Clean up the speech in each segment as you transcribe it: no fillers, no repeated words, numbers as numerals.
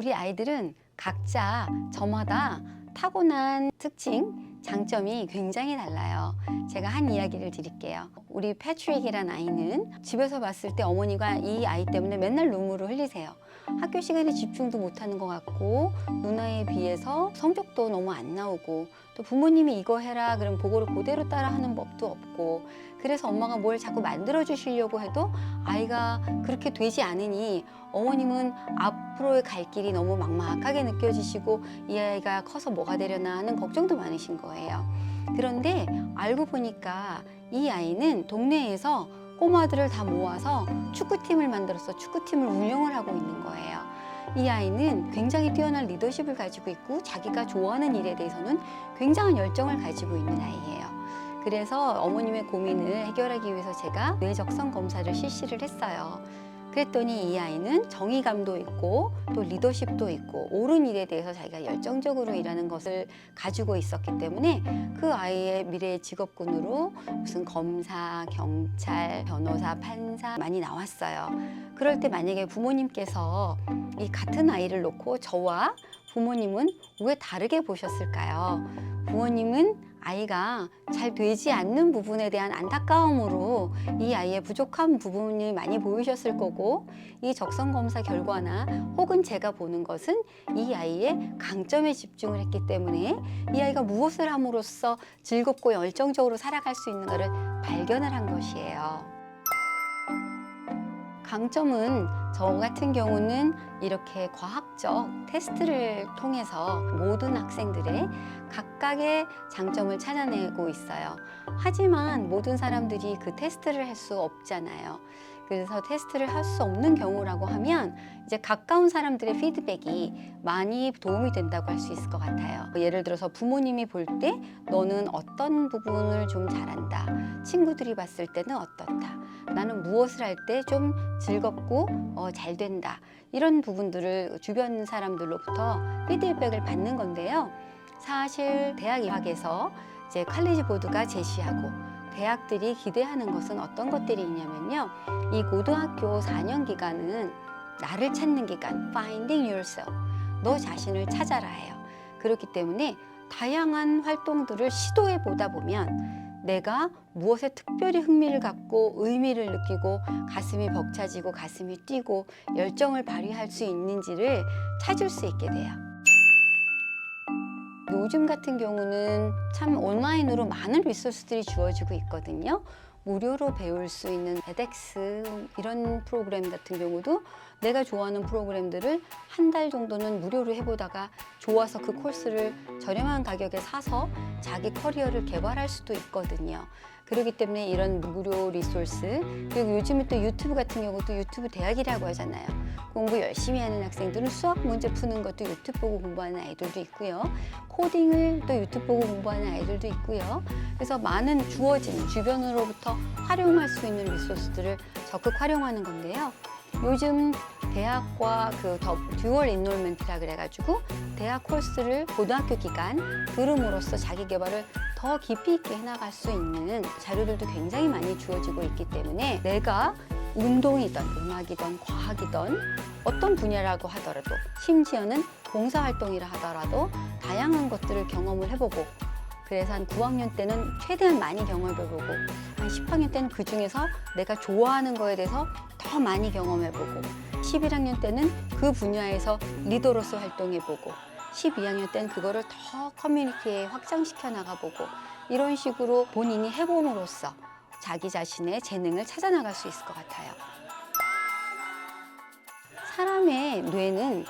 우리 아이들은 각자 저마다 타고난 특징, 장점이 굉장히 달라요. 제가 한 이야기를 드릴게요. 우리 패트릭이란 아이는 집에서 봤을 때 어머니가 이 아이 때문에 맨날 눈물을 흘리세요. 학교 시간에 집중도 못하는 것 같고 누나에 비해서 성적도 너무 안 나오고 또 부모님이 이거 해라 그럼 그거를 그대로 따라하는 법도 없고 그래서 엄마가 뭘 자꾸 만들어 주시려고 해도 아이가 그렇게 되지 않으니 어머님은 앞으로의 갈 길이 너무 막막하게 느껴지시고 이 아이가 커서 뭐가 되려나 하는 걱정도 많으신 거예요. 그런데 알고 보니까 이 아이는 동네에서 꼬마들을 다 모아서 축구팀을 만들어서 축구팀을 운영을 하고 있는 거예요. 이 아이는 굉장히 뛰어난 리더십을 가지고 있고 자기가 좋아하는 일에 대해서는 굉장한 열정을 가지고 있는 아이예요. 그래서 어머님의 고민을 해결하기 위해서 제가 뇌적성 검사를 실시를 했어요. 그랬더니 이 아이는 정의감도 있고 또 리더십도 있고 옳은 일에 대해서 자기가 열정적으로 일하는 것을 가지고 있었기 때문에 그 아이의 미래의 직업군으로 무슨 검사, 경찰, 변호사, 판사 많이 나왔어요. 그럴 때 만약에 부모님께서 이 같은 아이를 놓고 저와 부모님은 왜 다르게 보셨을까요? 부모님은 아이가 잘 되지 않는 부분에 대한 안타까움으로 이 아이의 부족한 부분이 많이 보이셨을 거고 이 적성검사 결과나 혹은 제가 보는 것은 이 아이의 강점에 집중을 했기 때문에 이 아이가 무엇을 함으로써 즐겁고 열정적으로 살아갈 수 있는가를 발견을 한 것이에요. 강점은 저 같은 경우는 이렇게 과학적 테스트를 통해서 모든 학생들의 각각의 장점을 찾아내고 있어요. 하지만 모든 사람들이 그 테스트를 할 수 없잖아요. 그래서 테스트를 할 수 없는 경우라고 하면 이제 가까운 사람들의 피드백이 많이 도움이 된다고 할 수 있을 것 같아요. 예를 들어서 부모님이 볼 때 너는 어떤 부분을 좀 잘한다. 친구들이 봤을 때는 어떻다. 나는 무엇을 할 때 좀 즐겁고 잘 된다. 이런 부분들을 주변 사람들로부터 피드백을 받는 건데요. 사실 대학 입학에서 이제 칼리지 보드가 제시하고 대학들이 기대하는 것은 어떤 것들이 있냐면요. 이 고등학교 4년 기간은 나를 찾는 기간, finding yourself, 너 자신을 찾아라 해요. 그렇기 때문에 다양한 활동들을 시도해 보다 보면 내가 무엇에 특별히 흥미를 갖고 의미를 느끼고 가슴이 벅차지고 가슴이 뛰고 열정을 발휘할 수 있는지를 찾을 수 있게 돼요. 요즘 같은 경우는 참 온라인으로 많은 리소스들이 주어지고 있거든요. 무료로 배울 수 있는 edX 이런 프로그램 같은 경우도 내가 좋아하는 프로그램들을 한 달 정도는 무료로 해보다가 좋아서 그 코스를 저렴한 가격에 사서 자기 커리어를 개발할 수도 있거든요. 그렇기 때문에 이런 무료 리소스, 그리고 요즘에 또 유튜브 같은 경우도 유튜브 대학이라고 하잖아요. 공부 열심히 하는 학생들은 수학 문제 푸는 것도 유튜브 보고 공부하는 아이들도 있고요. 코딩을 또 유튜브 보고 공부하는 아이들도 있고요. 그래서 많은 주어진 주변으로부터 활용할 수 있는 리소스들을 적극 활용하는 건데요. 요즘 대학과 그 듀얼 인롤먼트라 그래가지고 대학 코스를 고등학교 기간 들음으로써 자기 개발을 더 깊이 있게 해나갈 수 있는 자료들도 굉장히 많이 주어지고 있기 때문에 내가 운동이든 음악이든 과학이든 어떤 분야라고 하더라도 심지어는 봉사활동이라 하더라도 다양한 것들을 경험을 해보고 그래서 한 9학년 때는 최대한 많이 경험해보고 한 10학년 때는 그 중에서 내가 좋아하는 거에 대해서 더 많이 경험해보고 11학년 때는 그 분야에서 리더로서 활동해보고 12학년 때는 그거를 더 커뮤니티에 확장시켜 나가보고 이런 식으로 본인이 해봄으로써 자기 자신의 재능을 찾아나갈 수 있을 것 같아요. 사람의 뇌는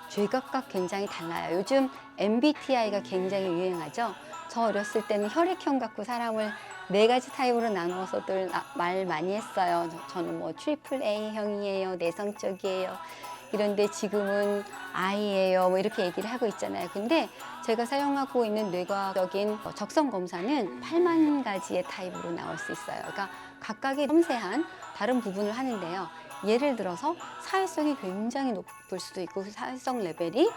죄각각 굉장히 달라요. 요즘 MBTI가 굉장히 유행하죠. 저 어렸을 때는 혈액형 갖고 사람을 4가지 타입으로 나누어서들 말 많이 했어요. 저는 뭐 트리플 A형이에요, 내성적이에요. 이런데 지금은 I예요, 뭐 이렇게 얘기를 하고 있잖아요. 근데 제가 사용하고 있는 뇌과학적인 적성 검사는 8만 가지의 타입으로 나올 수 있어요. 그러니까 각각의 섬세한 다른 부분을 하는데요. 예를 들어서 사회성이 굉장히 높을 수도 있고 그 사회성 레벨이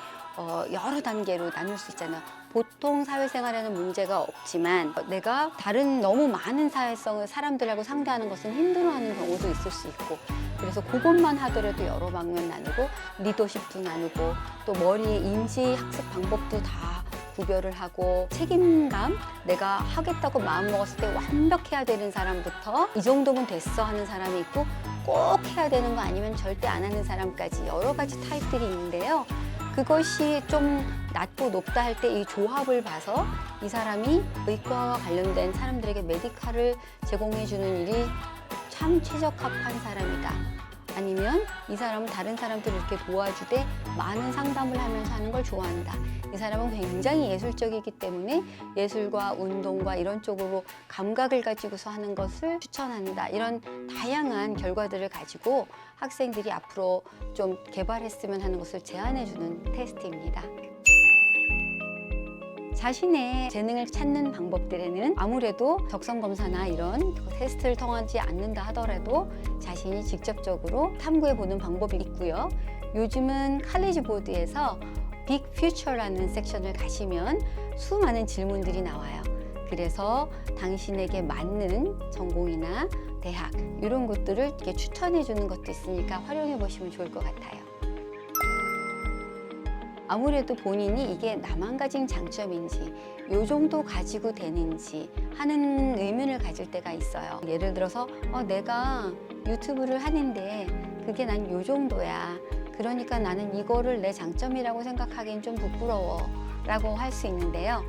여러 단계로 나눌 수 있잖아요. 보통 사회생활에는 문제가 없지만 내가 다른 너무 많은 사회성을 사람들하고 상대하는 것은 힘들어하는 경우도 있을 수 있고, 그래서 그것만 하더라도 여러 방면 나누고 리더십도 나누고 또 머리의 인지 학습 방법도 다 구별을 하고 책임감, 내가 하겠다고 마음먹었을 때 완벽해야 되는 사람부터 이 정도면 됐어 하는 사람이 있고 꼭 해야 되는 거 아니면 절대 안 하는 사람까지 여러 가지 타입들이 있는데요. 그것이 좀 낮고 높다 할 때 이 조합을 봐서 이 사람이 의과와 관련된 사람들에게 메디칼을 제공해 주는 일이 참 최적합한 사람이다. 아니면 이 사람은 다른 사람들을 이렇게 도와주되 많은 상담을 하면서 하는 걸 좋아한다. 이 사람은 굉장히 예술적이기 때문에 예술과 운동과 이런 쪽으로 감각을 가지고서 하는 것을 추천한다. 이런 다양한 결과들을 가지고 학생들이 앞으로 좀 개발했으면 하는 것을 제안해주는 테스트입니다. 자신의 재능을 찾는 방법들에는 아무래도 적성검사나 이런 테스트를 통하지 않는다 하더라도 자신이 직접적으로 탐구해보는 방법이 있고요. 요즘은 칼리지 보드에서 빅 퓨처라는 섹션을 가시면 수많은 질문들이 나와요. 그래서 당신에게 맞는 전공이나 대학 이런 것들을 이렇게 추천해 주는 것도 있으니까 활용해 보시면 좋을 것 같아요. 아무래도 본인이 이게 나만 가진 장점인지 요 정도 가지고 되는지 하는 의문을 가질 때가 있어요. 예를 들어서 내가 유튜브를 하는데 그게 난 요 정도야. 그러니까 나는 이거를 내 장점이라고 생각하기엔 좀 부끄러워 라고 할 수 있는데요.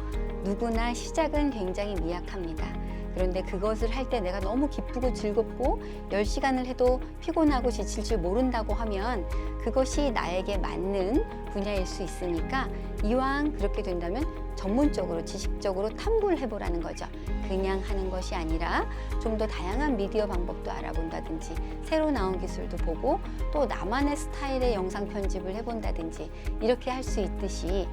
누구나 시작은 굉장히 미약합니다. 그런데 그것을 할 때 내가 너무 기쁘고 즐겁고 10시간을 해도 피곤하고 지칠 줄 모른다고 하면 그것이 나에게 맞는 분야일 수 있으니까 이왕 그렇게 된다면 전문적으로 지식적으로 탐구를 해보라는 거죠. 그냥 하는 것이 아니라 좀 더 다양한 미디어 방법도 알아본다든지 새로 나온 기술도 보고 또 나만의 스타일의 영상 편집을 해본다든지 이렇게 할 수 있듯이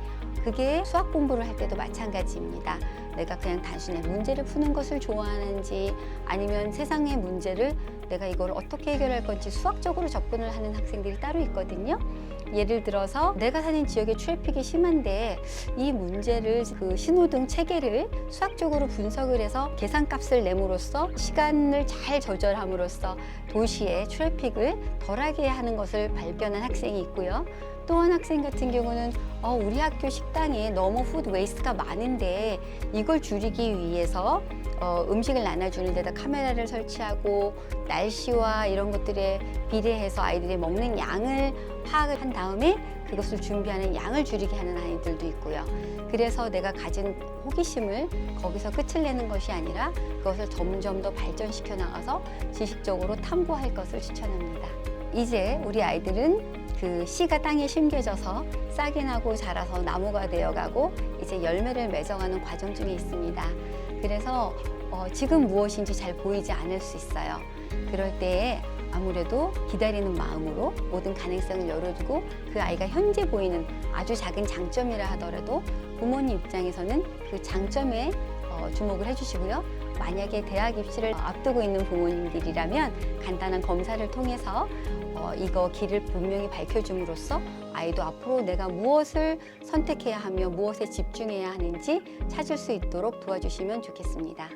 그게 수학 공부를 할 때도 마찬가지입니다. 내가 그냥 단순히 문제를 푸는 것을 좋아하는지 아니면 세상의 문제를 내가 이걸 어떻게 해결할 건지 수학적으로 접근을 하는 학생들이 따로 있거든요. 예를 들어서 내가 사는 지역에 트래픽이 심한데 이 문제를 그 신호등 체계를 수학적으로 분석을 해서 계산값을 내므로써 시간을 잘 조절함으로써 도시의 트래픽을 덜하게 하는 것을 발견한 학생이 있고요. 또 한 학생 같은 경우는 우리 학교 식당에 너무 푸드 웨이스트가 많은데 이걸 줄이기 위해서 음식을 나눠주는 데다 카메라를 설치하고 날씨와 이런 것들에 비례해서 아이들이 먹는 양을 파악을 한 다음에 그것을 준비하는 양을 줄이게 하는 아이들도 있고요. 그래서 내가 가진 호기심을 거기서 끝을 내는 것이 아니라 그것을 점점 더 발전시켜 나가서 지식적으로 탐구할 것을 추천합니다. 이제 우리 아이들은 그 씨가 땅에 심겨져서 싹이 나고 자라서 나무가 되어가고 이제 열매를 맺어가는 과정 중에 있습니다. 그래서 지금 무엇인지 잘 보이지 않을 수 있어요. 그럴 때에 아무래도 기다리는 마음으로 모든 가능성을 열어두고 그 아이가 현재 보이는 아주 작은 장점이라 하더라도 부모님 입장에서는 그 장점에 주목을 해주시고요. 만약에 대학 입시를 앞두고 있는 부모님들이라면 간단한 검사를 통해서 이거 길을 분명히 밝혀줌으로써 아이도 앞으로 내가 무엇을 선택해야 하며 무엇에 집중해야 하는지 찾을 수 있도록 도와주시면 좋겠습니다.